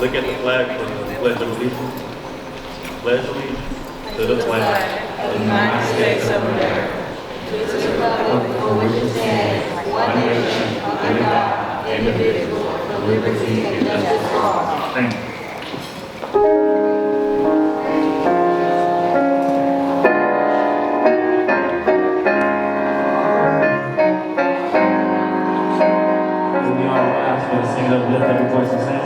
look at the flag for the Pledge of Allegiance. Pledge allegiance to the flag of the United States of America, to the republic for which it stands, one nation, under God, indivisible, with liberty and justice for all. Thank you. Sing up, lift every voice and sing.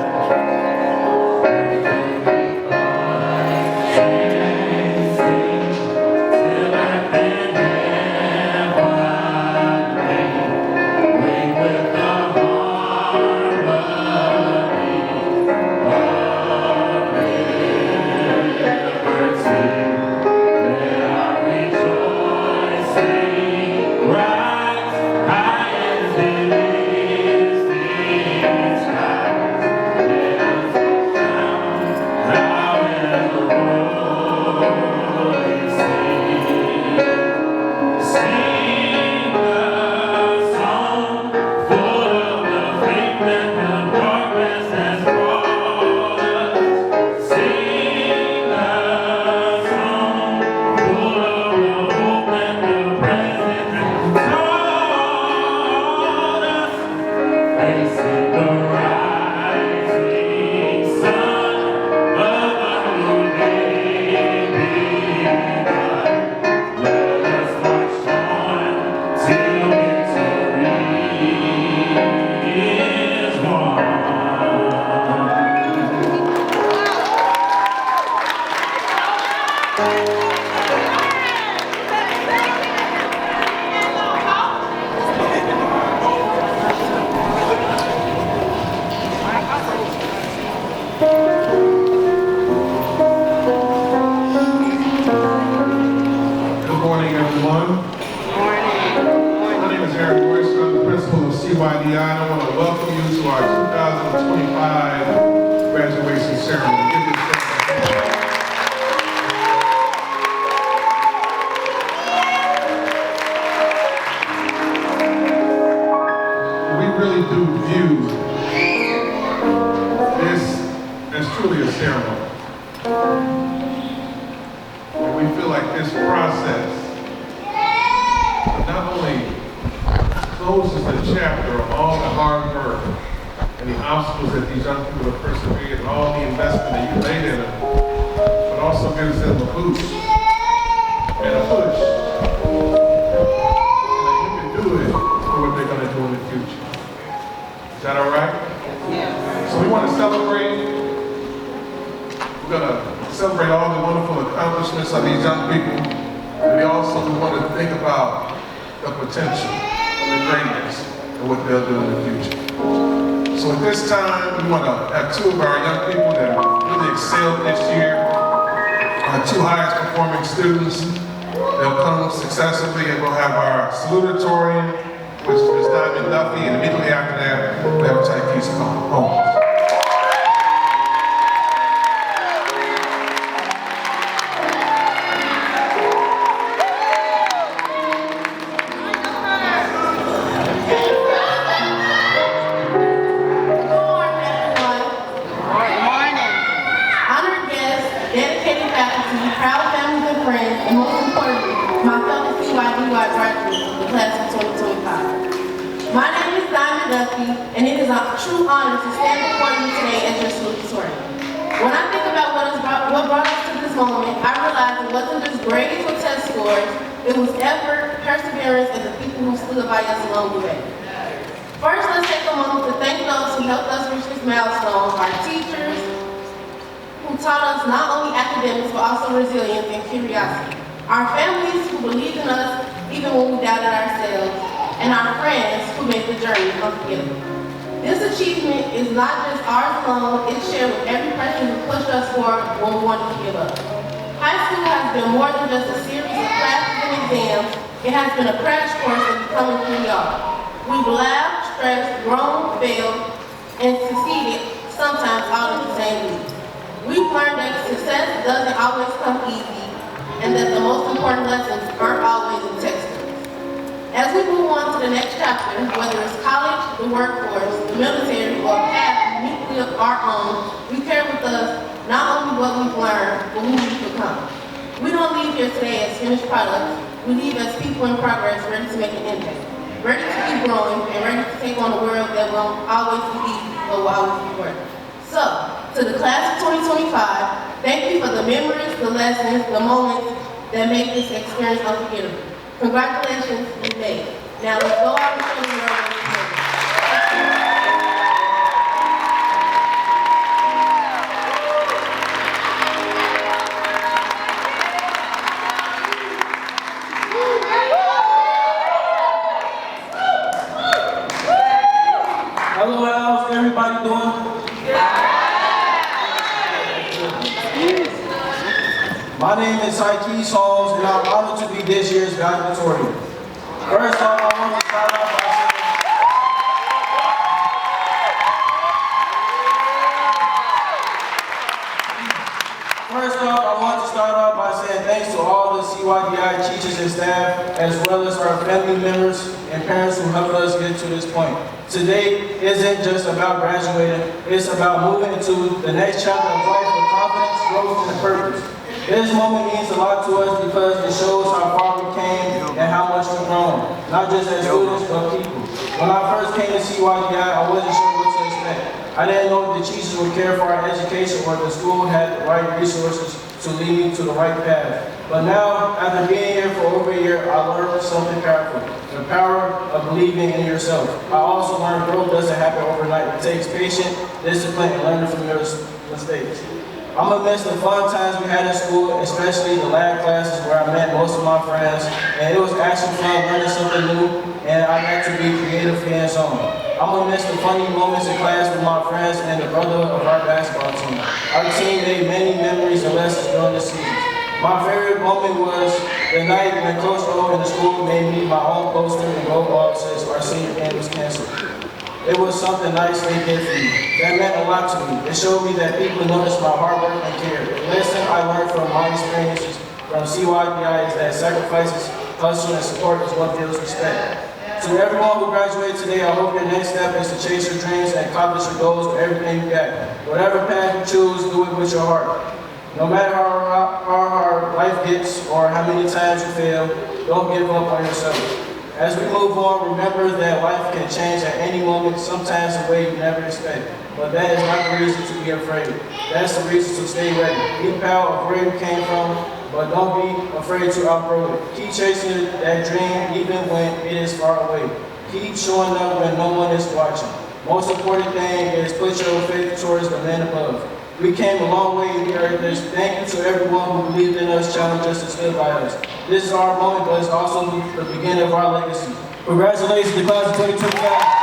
As we move on to the next chapter, whether it's college, the workforce, the military, or a path uniquely our own, you carry with us not only what we've learned, but who we've become. We don't leave here today as finished products. We leave as people in progress, ready to make an impact, ready to keep growing, and ready to take on a world that won't always be easy, but will always be worth it. So, to the class of 2025, thank you for the memories, the lessons, the moments that make this experience unforgettable. Congratulations, you made it. Now let's go out and show the world what we did. Hello, how's everybody doing? My name is Sykees Holmes, and I'm honored to be this year's valedictorian. First off, I want to start off by saying, thanks to all the CYDI teachers and staff, as well as our family members and parents who helped us get to this point. Today isn't just about graduating, it's about moving into the next chapter of life with confidence, growth, and purpose. This moment means a lot to us because it shows how far we came and how much we've grown, not just as students, but people. When I first came to CYDI, I wasn't sure what to expect. I didn't know if the teachers would care for our education or if the school had the right resources to lead me to the right path. But now, after being here for over a year, I learned something powerful, the power of believing in yourself. I also learned growth doesn't happen overnight. It takes patience, discipline, and learning from your mistakes. I'm gonna miss the fun times we had in school, especially the lab classes where I met most of my friends, and it was actually fun learning something new, and I got to be creative hands-on. I'm gonna miss the funny moments in class with my friends and the brother of our basketball team. Our team made many memories and lessons during the season. My favorite moment was the night when Coach O in the school made me my own poster and gold ball says our senior game was canceled. It was something nice they did for me. That meant a lot to me. It showed me that people noticed my hard work and care. The lesson I learned from my experiences from CYDI is that sacrifices, hustle, and support is what builds respect. To everyone who graduated today, I hope your next step is to chase your dreams and accomplish your goals with everything you got. Whatever path you choose, do it with your heart. No matter how hard life gets or how many times you fail, don't give up on yourself. As we move on, remember that life can change at any moment, sometimes in a way you never expect. But that is not the reason to be afraid. That's the reason to stay ready. Be proud of where you came from, but don't be afraid to outgrow it. Keep chasing that dream even when it is far away. Keep showing up when no one is watching. Most important thing is put your faith towards the man above. We came a long way in the earth. Thank you to everyone who believed in us, challenged us, and stood by us. This is our moment, but it's also the beginning of our legacy. Congratulations to class of 2025.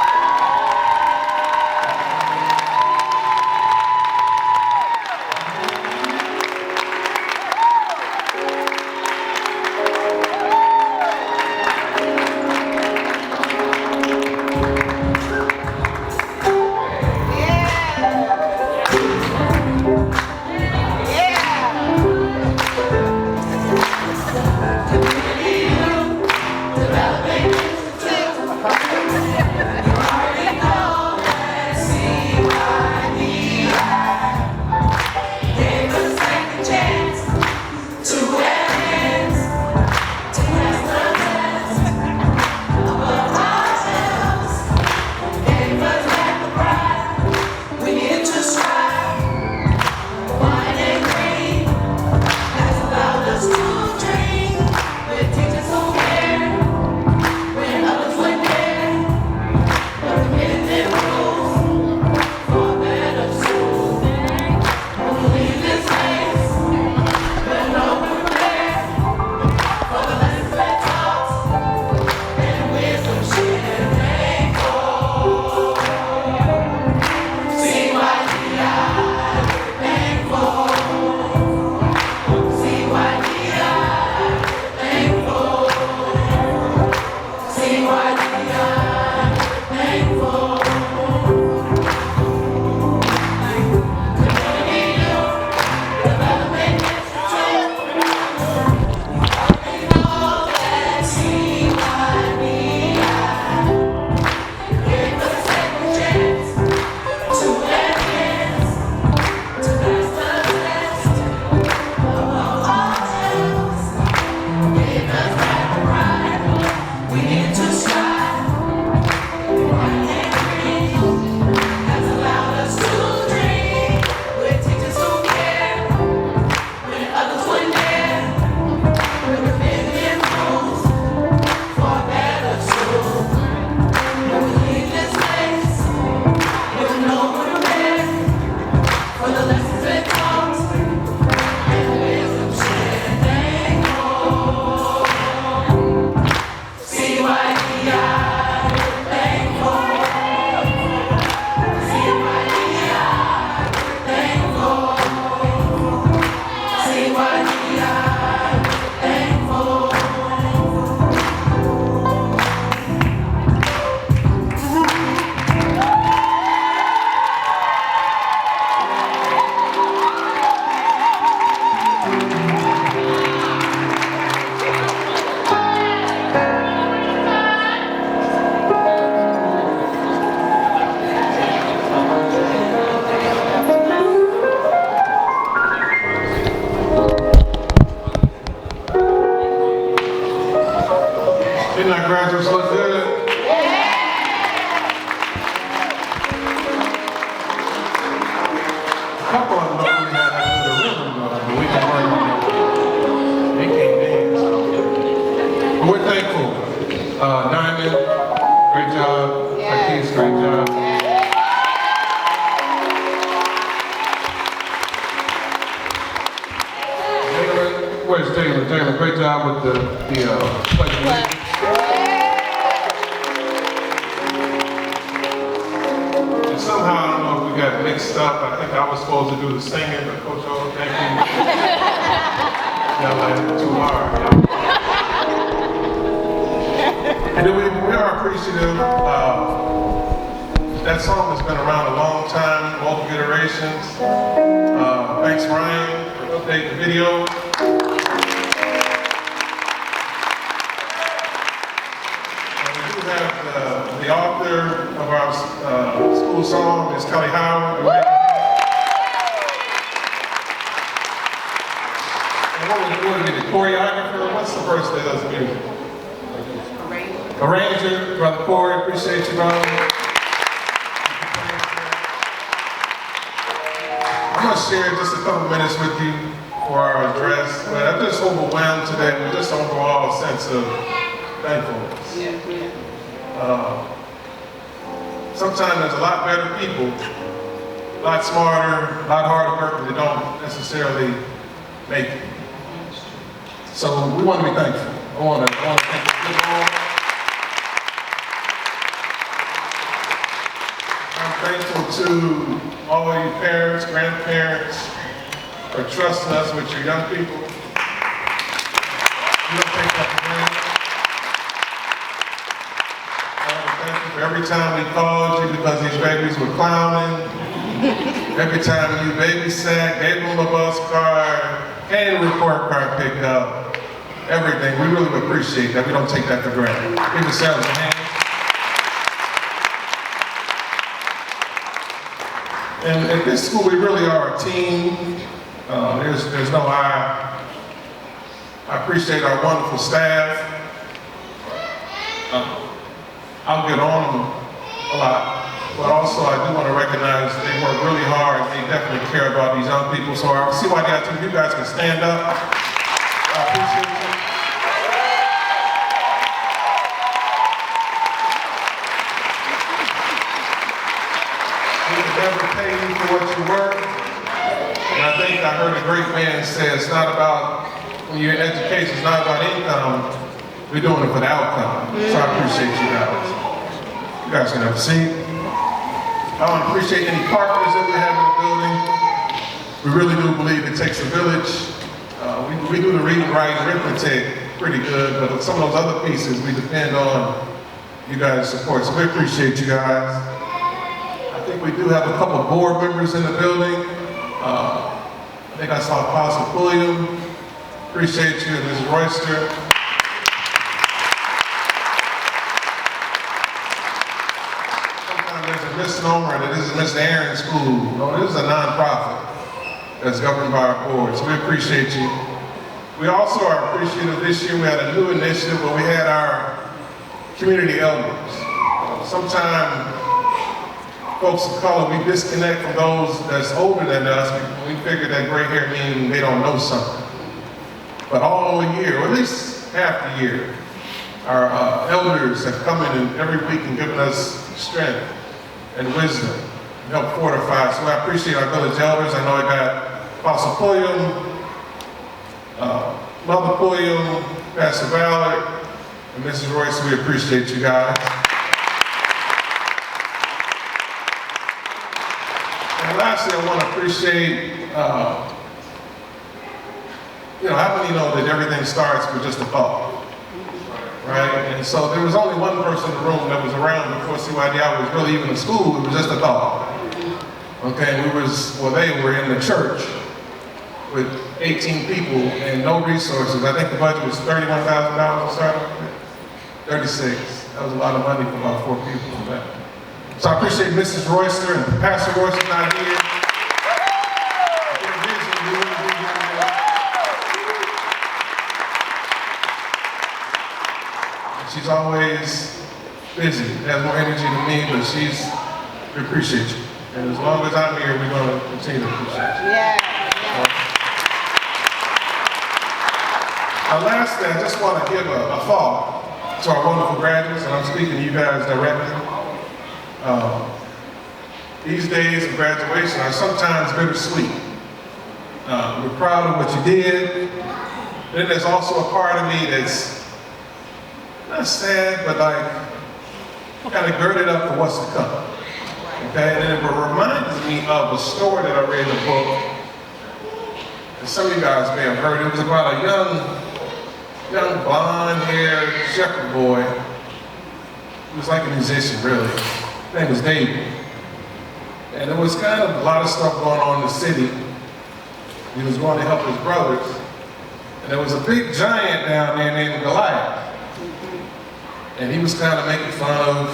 Midnight graduates look good. A couple of them don't really have that good rhythm, but we can work on it. They can't dance. But we're thankful. Diamond, great job. Marquise, great job. Jalen, where's Jalen? Jalen, great job with the pledge of allegiance. And somehow, I don't know if we got mixed up. I think I was supposed to do the singing, but Coach O, thank you. Y'all like it too hard. And then we are appreciative. That song has been around a long time, multiple iterations. Thanks, Ryan, for updating the video. We do have the author of our school song is Kelly Howard. And what would be the choreographer? What's the person that does the music? Arranger, Brother Corey, appreciate you, brother. I'm going to share just a couple minutes with you for our address, but I'm just overwhelmed today with just overall sense of thankfulness. Sometimes there's a lot better people, a lot smarter, a lot harder working that don't necessarily make it. So we want to be thankful. I want to thank you. I'm thankful to all of you parents, grandparents, for trusting us with your young people. We don't take that for granted. I want to thank you for every time we called you because these babies were clowning. Every time you babysat, gave them a bus card, and a report card picked up. Everything. We really appreciate that. We don't take that for granted. Give yourselves a hand. And at this school, we really are a team. There's no I. I appreciate our wonderful staff. I'll get on them a lot, but also I do want to recognize they work really hard. They definitely care about these young people. So our CYDI team, you guys can stand up. I appreciate you. Never pay you for what you work. And I think I heard a great man say it's not about, when you're in education, it's not about income, we're doing it for the outcome. So I appreciate you guys. You guys can have a seat. I want to appreciate any partners that we have in the building. We really do believe it takes a village. We do the reading, writing, arithmetic pretty good, but some of those other pieces we depend on you guys' support. So we appreciate you guys. I think we do have a couple of board members in the building. I think I saw Apostle William. Appreciate you, and Ms. Royster. Sometimes there's a misnomer that this is Mr. Aaron's school. No, this is a nonprofit that's governed by our board, so we appreciate you. We also are appreciative this year. We had a new initiative where we had our community elders. Sometimes folks of color, we disconnect from those that's older than us. We figure that gray hair means they don't know something. But all year, or at least half the year, our elders have come in every week and given us strength and wisdom and help fortify. So I appreciate our village elders. I know I got Apostle Pulliam, Mother Pulliam, Pastor Ballard, and Mrs. Royce. We appreciate you guys. And lastly, I want to appreciate, how many know that everything starts with just a thought, right? And so there was only one person in the room that was around before CYDI was really even in school. It was just a thought. Okay, they were in the church with 18 people and no resources. I think the budget was $31,000 to start with. 36. That was a lot of money for about 4 people. So I appreciate Mrs. Royster and Pastor Royster's not here. She's She's always busy, has more energy than me, but we appreciate you. And as long as I'm here, we're going to continue to appreciate you. Lastly, I just want to give a thought to our wonderful graduates, and I'm speaking to you guys directly. These days of graduation are sometimes bittersweet. We're proud of what you did. Then there's also a part of me that's not sad, but like kind of girded up for what's to come. Okay, and it reminds me of a story that I read in a book. And some of you guys may have heard. It was about a young blonde-haired shepherd boy. He was like a musician, really. His name was David. And there was kind of a lot of stuff going on in the city. He was going to help his brothers. And there was a big giant down there named Goliath. And he was kind of making fun of,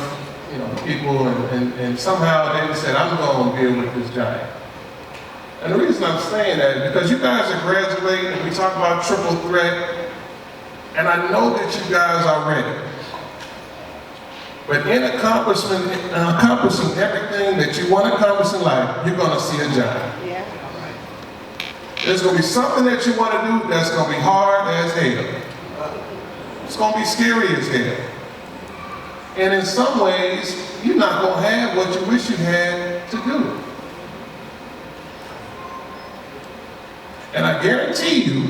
people, and somehow David said, I'm going to deal with this giant. And the reason I'm saying that is because you guys are graduating, and we talk about triple threat, and I know that you guys are ready. But in accomplishing everything that you want to accomplish in life, you're going to see a giant. Yeah. There's going to be something that you want to do that's going to be hard as hell. It's going to be scary as hell. And in some ways, you're not going to have what you wish you had to do it. And I guarantee you,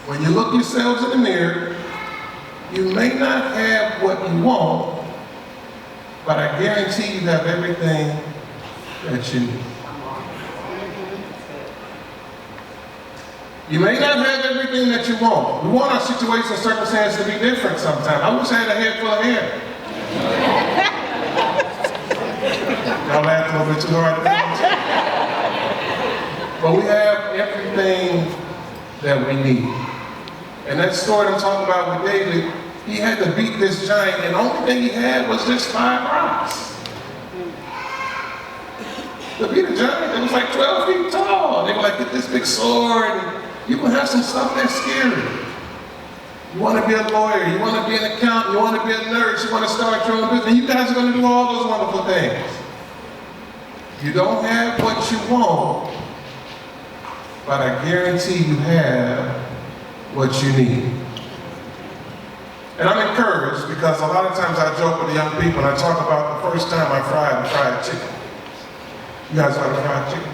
when you look yourselves in the mirror, you may not have what you want, but I guarantee you have everything that you need. You may not have everything that you want. We want our situation and circumstances to be different sometimes. I wish I had a head full of hair. Y'all laughed a little bit too hard. But we have everything that we need. And that story I'm talking about with David, he had to beat this giant, and the only thing he had was just 5 rocks. To beat a giant that was like 12 feet tall. They were like, get this big sword. And you can have some stuff that's scary. You want to be a lawyer, you want to be an accountant, you want to be a nurse, you want to start your own business, and you guys are going to do all those wonderful things. You don't have what you want, but I guarantee you have what you need. And I'm encouraged because a lot of times I joke with the young people and I talk about the first time I fried chicken. You guys like fried chicken?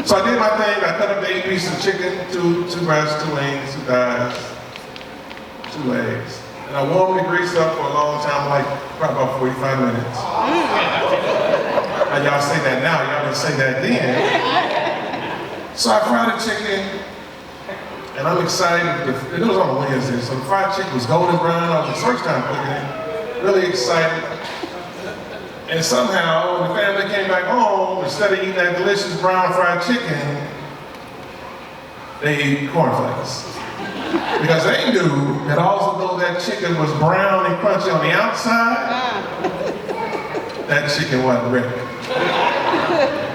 So I did my thing. I cut up the 8 pieces of chicken, two breasts, 2 wings, 2 thighs, 2 eggs. And I warmed the grease up for a long time, like probably about 45 minutes. And y'all say that now, y'all didn't say that then. So I fried the chicken, and I'm excited. It was on Wednesday, so the fried chicken was golden brown. I was the first time cooking it, really excited. And somehow, when the family came back home, instead of eating that delicious brown fried chicken, they ate cornflakes. Because they knew that although that chicken was brown and crunchy on the outside, that chicken wasn't ready.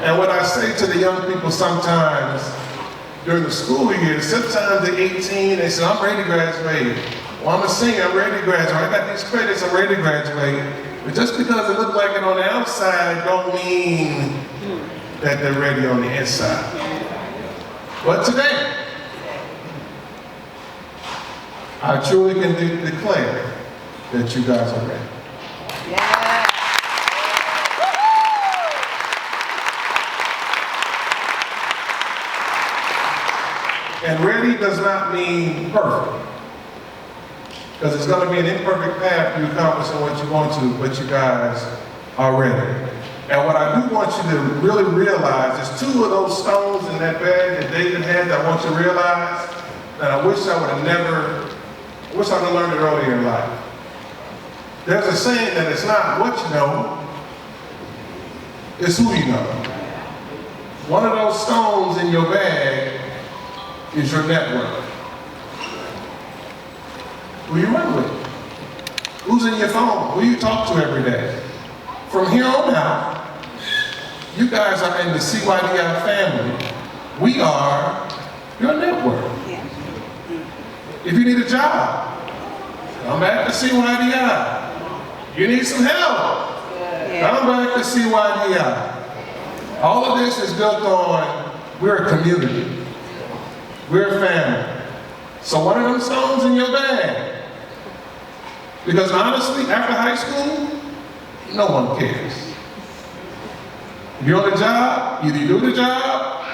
And what I say to the young people sometimes during the school year, sometimes they're 18, they say, I'm ready to graduate. Well, I'm a singer, I'm ready to graduate. I got these credits, I'm ready to graduate. But just because it looked like it on the outside don't mean that they're ready on the inside. But today, I truly can declare that you guys are ready. Yeah. And ready does not mean perfect. Because it's going to be an imperfect path to accomplishing what you want to, but you guys are ready. And what I do want you to really realize is 2 of those stones in that bag that David had that I want you to realize that I wish I would have learned it earlier in life. There's a saying that it's not what you know, it's who you know. One of those stones in your bag is your network. Who you run with? Who's in your phone? Who you talk to every day? From here on out, you guys are in the CYDI family. We are your network. Yeah. If you need a job, Come back to CYDI. You need some help. Come back to CYDI. All of this is built on, we're a community. We're a family. So one of them stones in your bag. Because honestly, after high school, no one cares. If you're on the job, either you do the job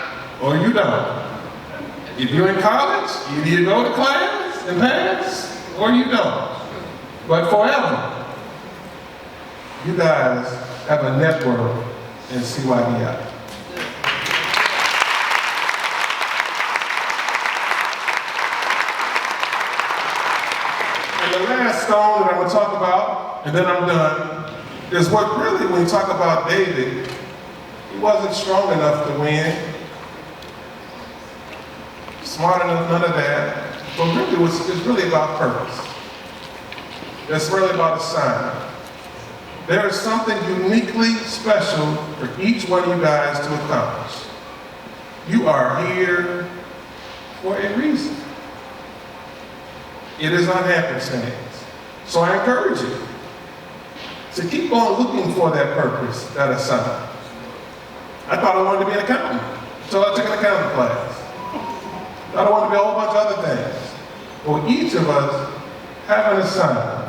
or you don't. If you're in college, either you go to class and pass or you don't. But forever, you guys have a network in CYDI. And the last stone that I'm going to talk about, and then I'm done, is what really, when you talk about David, he wasn't strong enough to win, smart enough, none of that, but really it's really about purpose. It's really about assignment. There is something uniquely special for each one of you guys to accomplish. You are here for a reason. It is not happenstance. So I encourage you to keep on looking for that purpose, that assignment. I thought I wanted to be an accountant until I took an accounting class. I thought I wanted to be a whole bunch of other things. Well, each of us have an assignment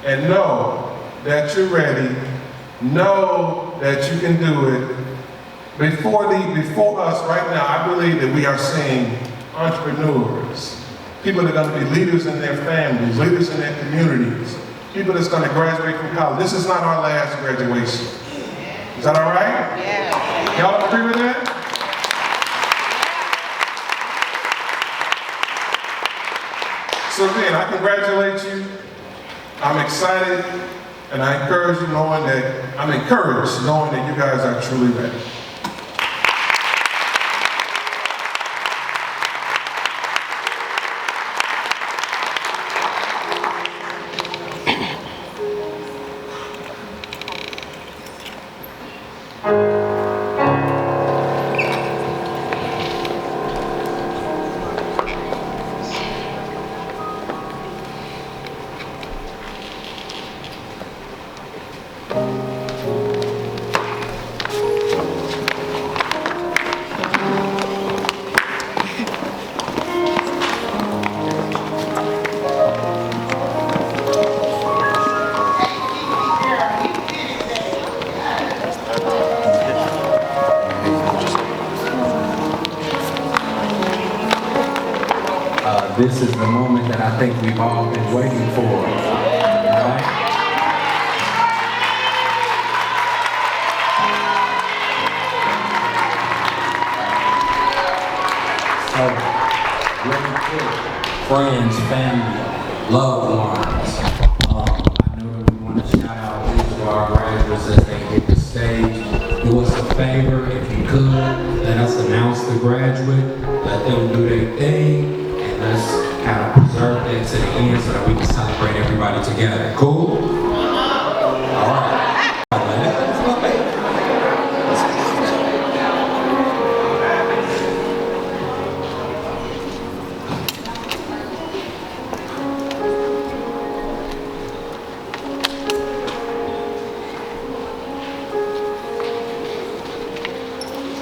and know that you're ready, know that you can do it. Before us right now, I believe that we are seeing entrepreneurs, people that are going to be leaders in their families, leaders in their communities, people that's going to graduate from college. This is not our last graduation. Is that all right? Yeah. Y'all agree with that? So again, I congratulate you. I'm excited, and I encourage you knowing that, I'm encouraged knowing that you guys are truly ready. This is the moment that I think we've all been waiting for, right? So, really quick, friends, family, loved ones, I know that we want to shout out each of our graduates as they hit the stage. Do us a favor, if you could, let us announce the graduate, let them do their thing. Let's kind of preserve that to the end so that we can celebrate everybody together. Cool? All right.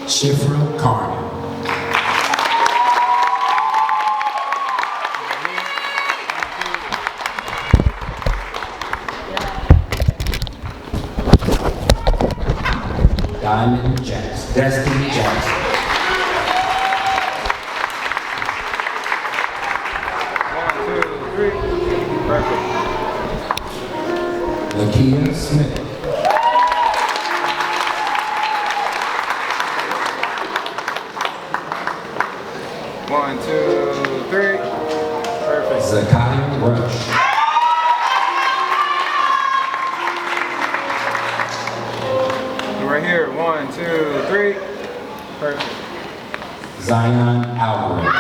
Shifra Carter. Diamond Jackson, Destiny Jackson. One, two, three. Perfect. Lakia Smith. One, two, three. Perfect. Zakiya Rush. Right here. One, two, three. Perfect. Zion Alvarez.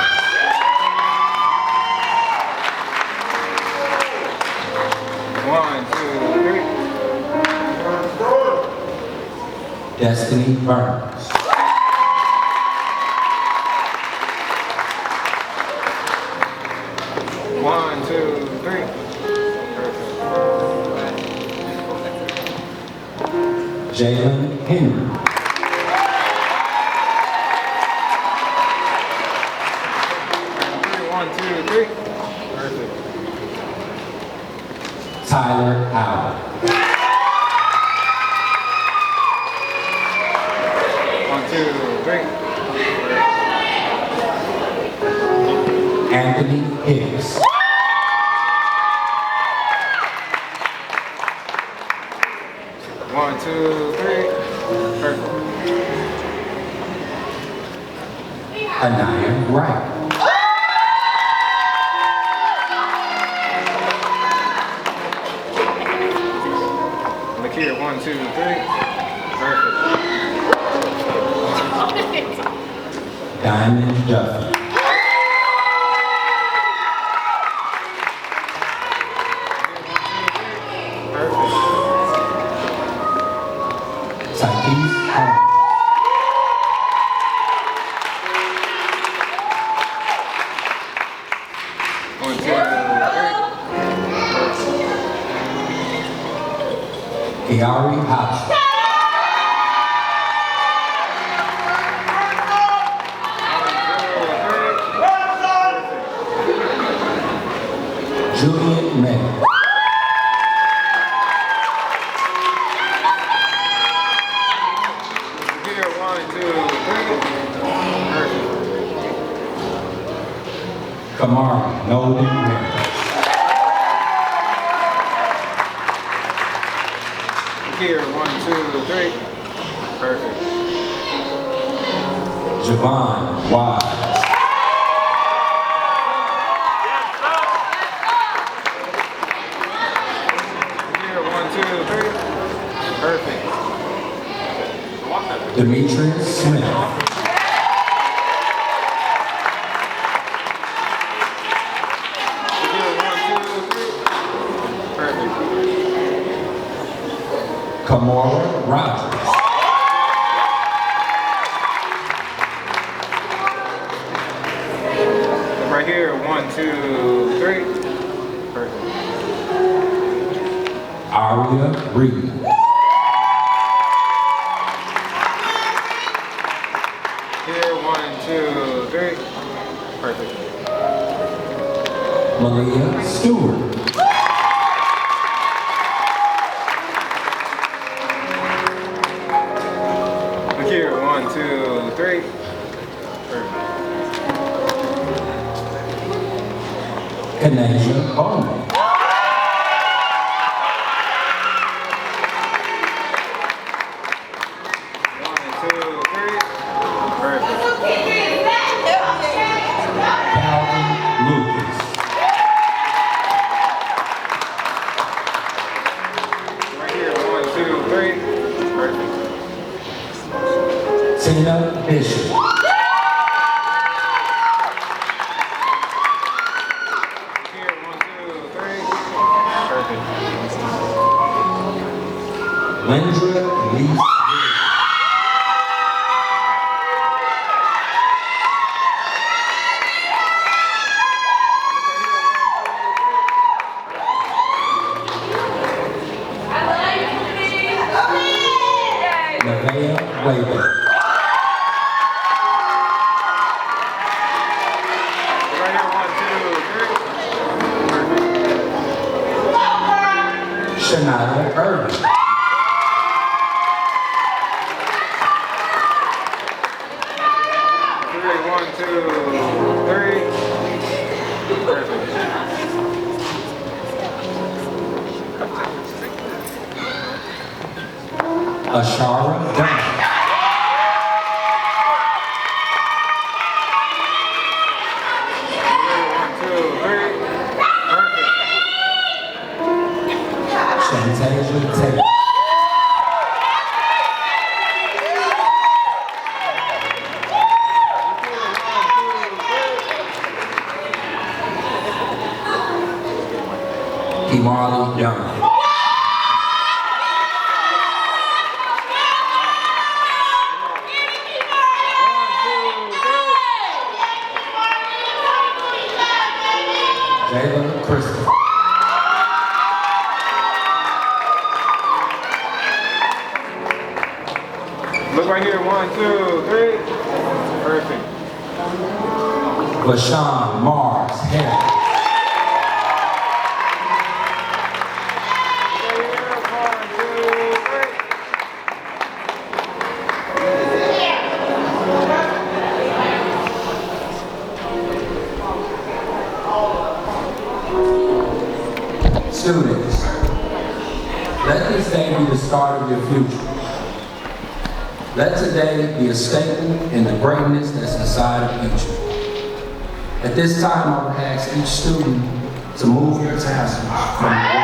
One, two, three. Destiny Burns. One, two, three. Jalen Henry. 1, 2, 3. Perfect. Tyler Howard. 1, 2, 3. Anthony Hicks. 1, 2, 3. Perfect. Anaya Wright. Lakir, 1, 2, 3. Perfect. Diamond Duffy. Perfect. Takis Holmes. 1, 2, 3. Kiari Hopkins. Julian May. Here, 1, 2, 3. Perfect. Kamari Nolan Harris. Here, 1, 2, 3. Perfect. Javon Wise. Here, 1, 2, 3. Perfect. Demetrius Smith. Here, 1, 2, 3. Perfect. Kamora Rogers. Right here, 1, 2, 3. Perfect. Aria Reed. Here, 1, 2, 3. Perfect. Malia Stewart. Look here, 1, 2, 3. Perfect. Kanasia Bowman. Calvin Lucas. Right here, 1, 2, 3. Perfect. Tina Bishop. Here, 1, 2, 3. Perfect. Lindra Lee. Nevaeh Weber. Right here, 1, 2, 3. Perfect. Shania Irving. Here, 1, 2, 3. Perfect. Ashara Dunn. Here, 1, 2, 3. Perfect. Shantasia Tate. Kimali Young. Jalen Christopher. right here. 1, 2, 3. Perfect. Vashawn Mars Harris. Students, let this day be the start of your future. Let today be a statement in the greatness that's inside of each. At this time, I would ask each student to move your tassels from